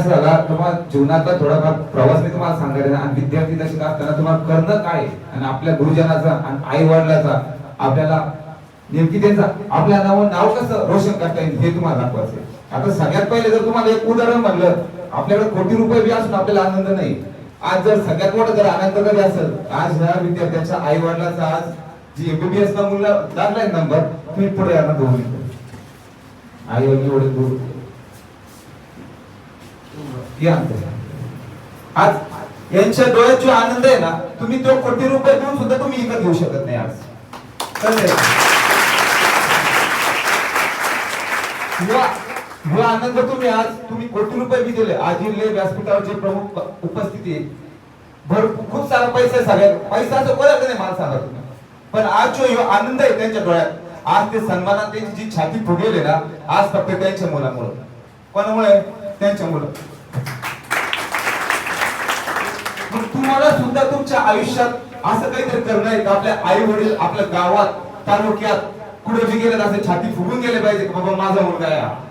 झाला तुम्हाला जीवनाचा थोडाफार प्रवास मी तुम्हाला सांगायला आणि विद्यार्थी दशेत असताना तुम्हाला करणं काय आणि आपल्या गुरुजनाचा आणि आई वडिलाचा आपल्याला नेमकी त्यांचा आपल्या नाव कसं रोशन करता येईल हे तुम्हाला दाखवायचं. आता सगळ्यात पहिले जर तुम्हाला एक उदाहरण म्हणलं, आपल्याकडे कोटी रुपये बी असून आपल्याला आनंद नाही. आज जर सगळ्यात मोठा जर आनंद कधी असेल, आज ह्या विद्यार्थ्याच्या आई वडिलाचा आज जी एमबीबीएस ला मुलं लागलाय नंबर, तुम्ही पुढे यांना दोन आई वडील एवढे दूर आज यांच्या डोळ्यात जो आनंद आहे ना, तुम्ही तो कोटी रुपये देऊन सुद्धा तुम्ही विकत घेऊ शकत नाही. आज हा आनंद तुम्ही आज तुम्ही कोटी रुपये बी दिले. आज जिल्हे व्यासपीठावरचे प्रमुख उपस्थिती खूप सारा पैसा आहे. सगळ्यात पैसा असं कोणाकडे नाही मला सांगा तुम्ही, पण आज जो आनंद आहे त्यांच्या डोळ्यात, आज ते सन्मानात त्यांची जी छाती फुगेली ना, आज फक्त त्यांच्या मुलामुळे. कोणामुळे? त्यांच्या मुलं. तुम्हाला सुद्धा तुमच्या आयुष्यात असं काहीतरी करणं आहे का? आपल्या आई वडील आपल्या गावात तालुक्यात कुठे बी गेले असं छाती फुगून गेले पाहिजे की बाबा माझा मुलगा आहे.